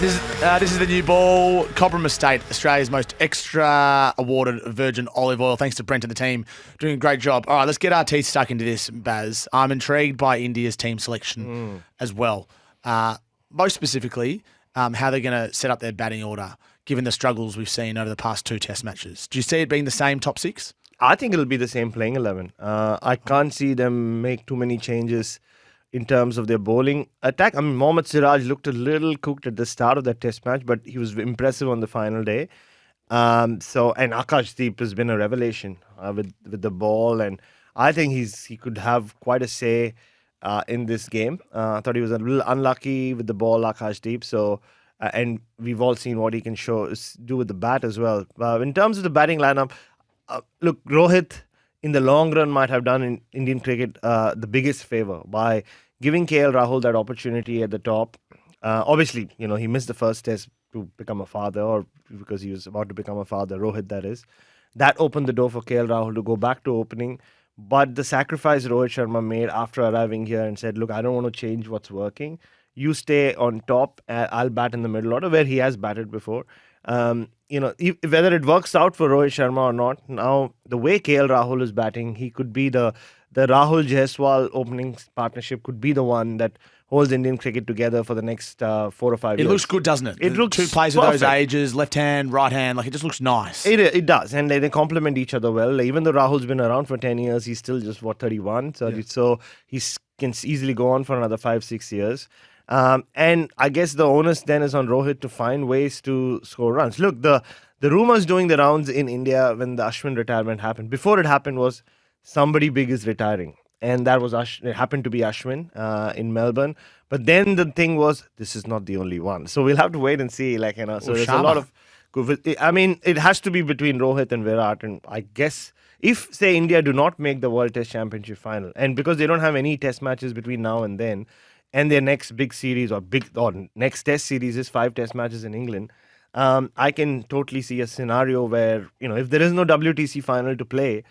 This is the new ball. Cobram Estate, Australia's most extra awarded virgin olive oil. Thanks to Brent and the team. Doing a great job. All right, let's get our teeth stuck into this, Baz. I'm intrigued by India's team selection as well. Most specifically, how they're going to set up their batting order, given the struggles we've seen over the past 2 test matches. Do you see it being the same top 6? I think it'll be the same playing 11. I can't see them make too many changes in terms of their bowling attack. I mean, Mohammad Siraj looked a little cooked at the start of that test match, but he was impressive on the final day. And Akashdeep has been a revelation with the ball, and I think he could have quite a say in this game. I thought he was a little unlucky with the ball, Akashdeep. So, and we've all seen what he can do with the bat as well. In terms of the batting lineup, look, Rohit in the long run might have done in Indian cricket the biggest favour by giving KL Rahul that opportunity at the top. Obviously, he missed the first test to become a father, or because he was about to become a father, Rohit that is. That opened the door for KL Rahul to go back to opening. But the sacrifice Rohit Sharma made after arriving here and said, look, I don't want to change what's working. You stay on top, I'll bat in the middle order, where he has batted before. Whether it works out for Rohit Sharma or not, now the way KL Rahul is batting, he could be the Rahul Jaiswal opening partnership could be the one that holds Indian cricket together for the next 4 or 5 years. It looks good, doesn't it? It looks 2 players of perfect. those ages, left hand, right hand, like it just looks nice. It does, and they complement each other well. Even though Rahul's been around for 10 years, he's still just 31, so he can easily go on for another 5-6 years. And I guess the onus then is on Rohit to find ways to score runs. Look, the rumours doing the rounds in India when the Ashwin retirement happened, before it happened was somebody big is retiring. And that was it happened to be Ashwin in Melbourne. But then the thing was, this is not the only one. So we'll have to wait and see. So there's a lot of... I mean, it has to be between Rohit and Virat. And I guess if, say, India do not make the World Test Championship final, and because they don't have any test matches between now and then, and their next big series or next test series is 5 test matches in England, I can totally see a scenario where, if there is no WTC final to play,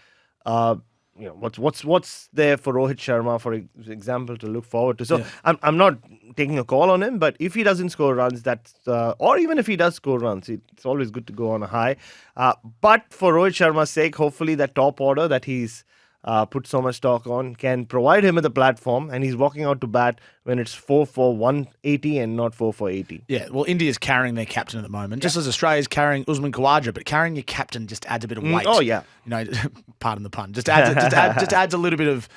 what's there for Rohit Sharma, for example, to look forward to. So I'm not taking a call on him, but if he doesn't score runs, or even if he does score runs, it's always good to go on a high. But for Rohit Sharma's sake, hopefully that top order that he's put so much stock on can provide him with a platform, and he's walking out to bat when it's 4 for 180 and not 4 for 80. Yeah, well, India's carrying their captain at the moment, just as Australia's carrying Usman Khawaja, but carrying your captain just adds a bit of weight. Oh, yeah. Pardon the pun. Just adds a little bit of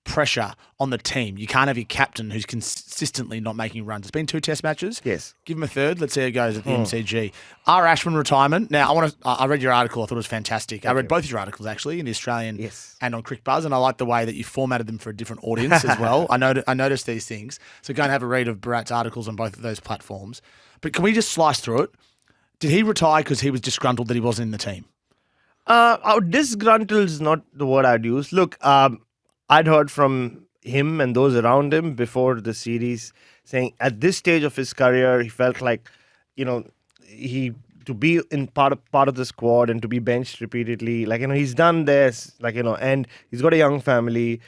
pressure on the team. You can't have your captain who's consistently not making runs. It's been 2 test matches. Yes. Give him a third. Let's see how it goes at the MCG. Our Ashwin retirement. Now, I read your article. I thought it was fantastic. I read both your articles, actually, in the Australian and on Crick Buzz, and I like the way that you formatted them for a different audience as well. I noticed these things. So go and have a read of Bharat's articles on both of those platforms. But can we just slice through it? Did he retire because he was disgruntled that he wasn't in the team? Disgruntled is not the word I'd use. Look, I'd heard from him and those around him before the series saying at this stage of his career, he felt like, to be in part of the squad and to be benched repeatedly, he's done this, and he's got a young family.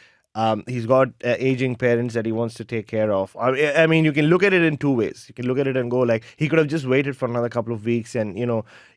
He's got aging parents that he wants to take care of. I mean, you can look at it in 2 ways. You can look at it and go he could have just waited for another couple of weeks, and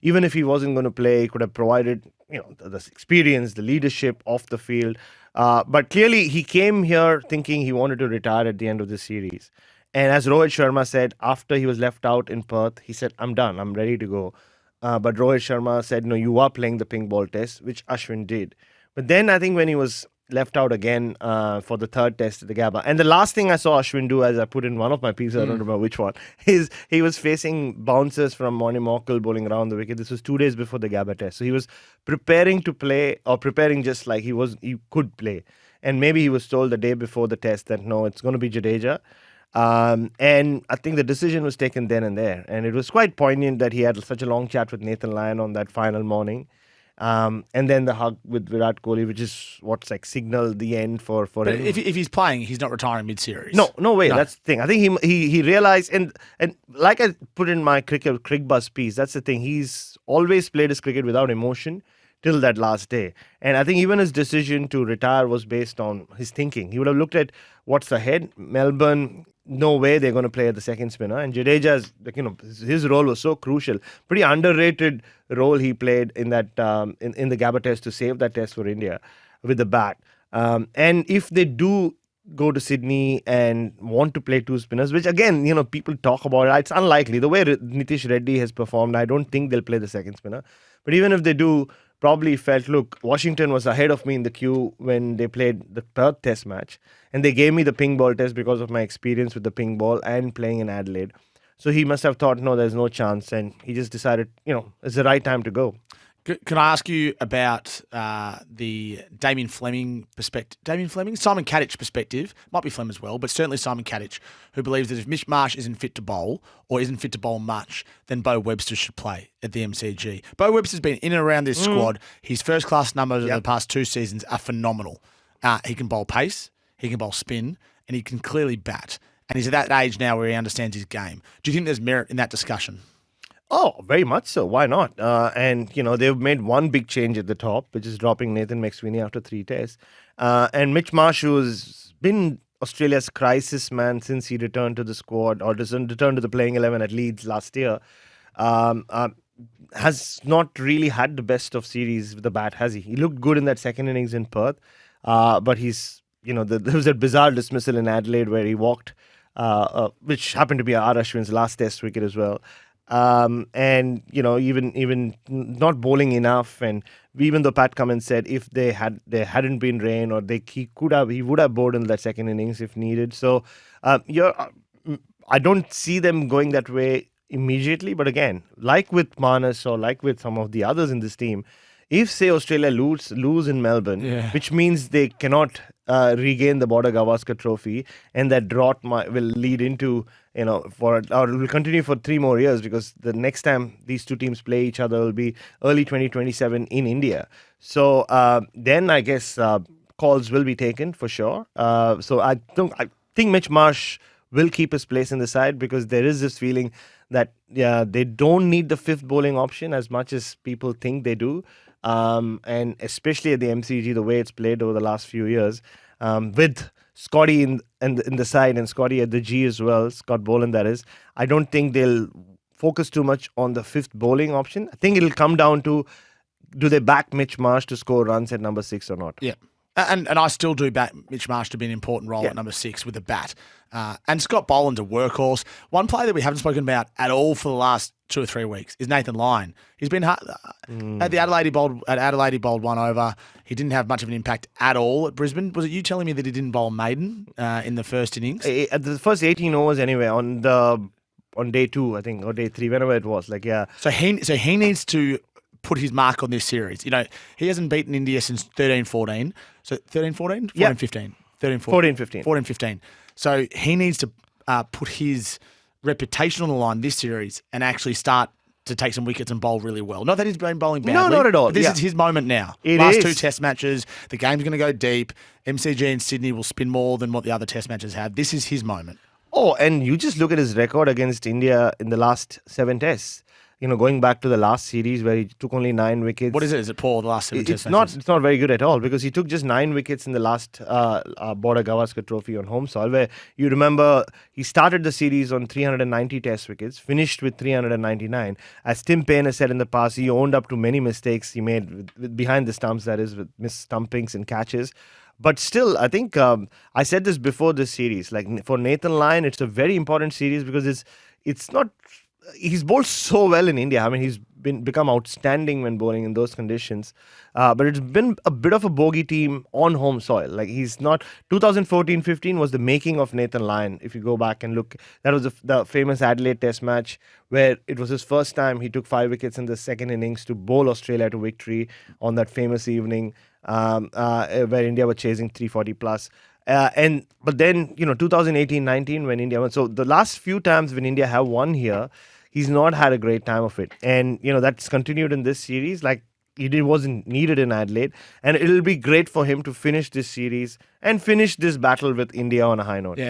even if he wasn't going to play, he could have provided the experience, the leadership off the field. But clearly, he came here thinking he wanted to retire at the end of the series. And as Rohit Sharma said, after he was left out in Perth, he said, I'm done, I'm ready to go. But Rohit Sharma said, no, you are playing the pink ball test, which Ashwin did. But then I think when he was left out again for the 3rd test at the Gabba. And the last thing I saw Ashwin do, as I put in one of my pieces, I don't remember which one, is he was facing bouncers from Moni Morkel bowling around the wicket. This was 2 days before the Gabba test. So he was preparing to play, or preparing just like he could play. And maybe he was told the day before the test that, no, it's going to be Jadeja. And I think the decision was taken then and there. And it was quite poignant that he had such a long chat with Nathan Lyon on that final morning. And then the hug with Virat Kohli, which is what's signaled the end for him. If he's playing, he's not retiring mid-series. No way. No. That's the thing. I think he realized, and like I put in my Crick Buzz piece, that's the thing. He's always played his cricket without emotion till that last day. And I think even his decision to retire was based on his thinking. He would have looked at what's ahead. Melbourne, no way they're going to play at the second spinner. And Jadeja's, his role was so crucial. Pretty underrated role he played in that in the Gabba test to save that test for India with the bat. And if they do go to Sydney and want to play two spinners, which again, people talk about it, it's unlikely. The way Nitish Reddy has performed, I don't think they'll play the second spinner. But even if they do, probably felt, look, Washington was ahead of me in the queue when they played the Perth test match. And they gave me the ping ball test because of my experience with the ping ball and playing in Adelaide. So he must have thought, no, there's no chance. And he just decided, it's the right time to go. Can I ask you about the Damien Fleming perspective? Simon Kadich perspective. Might be Flem as well, but certainly Simon Kadich, who believes that if Mitch Marsh isn't fit to bowl or isn't fit to bowl much, then Bo Webster should play at the MCG. Bo Webster's been in and around this squad. His first-class numbers in the past 2 seasons are phenomenal. He can bowl pace, he can bowl spin, and he can clearly bat. And he's at that age now where he understands his game. Do you think there's merit in that discussion? Oh, very much so. Why not? And they've made one big change at the top, which is dropping Nathan McSweeney after 3 tests. And Mitch Marsh, who's been Australia's crisis man since he returned to the squad or returned to the playing 11 at Leeds last year, has not really had the best of series with the bat, has he? He looked good in that second innings in Perth, but he's, there was that bizarre dismissal in Adelaide where he walked, which happened to be Ashwin's last test wicket as well. And even not bowling enough, and even though Pat Cummins said if there hadn't been rain or he would have bowled in that second innings if needed. So I don't see them going that way immediately. But again, like with Manas or like with some of the others in this team, if say Australia lose in Melbourne, which means they cannot regain the Border Gavaskar Trophy, and that drought will lead into will continue for 3 more years, because the next time these two teams play each other will be early 2027 in India. So then I guess calls will be taken for sure. So I think Mitch Marsh will keep his place in the side, because there is this feeling that they don't need the 5th bowling option as much as people think they do. And especially at the MCG, the way it's played over the last few years, with Scotty in the side and Scotty at the G as well, Scott Boland that is, I don't think they'll focus too much on the 5th bowling option. I think it'll come down to, do they back Mitch Marsh to score runs at number 6 or not? Yeah. And I still do back Mitch Marsh to be an important role at number 6 with the bat. And Scott Boland's a workhorse. One player that we haven't spoken about at all for the last 2 or 3 weeks is Nathan Lyon. He's been at the Adelaide. He bowled 1 over. He didn't have much of an impact at all at Brisbane. Was it you telling me that he didn't bowl maiden in the first innings? At the first 18 overs anyway, on day 2, I think, or day 3, whenever it was. So he needs to put his mark on this series. He hasn't beaten India since 13-14. So 13-14? 14-15. 13-14. 14-15. So he needs to put his reputation on the line this series and actually start to take some wickets and bowl really well. Not that he's been bowling badly. No, not at all. This is his moment now. Last 2 test matches, the game's going to go deep. MCG in Sydney will spin more than what the other test matches have. This is his moment. Oh, and you just look at his record against India in the last 7 tests. Going back to the last series where he took only 9 wickets. What is it? Is it poor, the last 7 test matches? It's not very good at all, because he took just 9 wickets in the last Border Gavaskar Trophy on home soil, where you remember he started the series on 390 test wickets, finished with 399. As Tim Payne has said in the past, he owned up to many mistakes he made with behind the stumps, that is, with missed stumpings and catches. But still, I think I said this before this series, like for Nathan Lyon, it's a very important series, because it's not... He's bowled so well in India. I mean, he's become outstanding when bowling in those conditions. But it's been a bit of a bogey team on home soil. Like, he's not... 2014-15 was the making of Nathan Lyon. If you go back and look, that was the famous Adelaide Test match where it was his first time he took 5 wickets in the second innings to bowl Australia to victory on that famous evening where India were chasing 340 plus. But then, 2018-19 when India won. So the last few times when India have won here, he's not had a great time of it. And, that's continued in this series. Like, it wasn't needed in Adelaide. And it'll be great for him to finish this series and finish this battle with India on a high note. Yeah.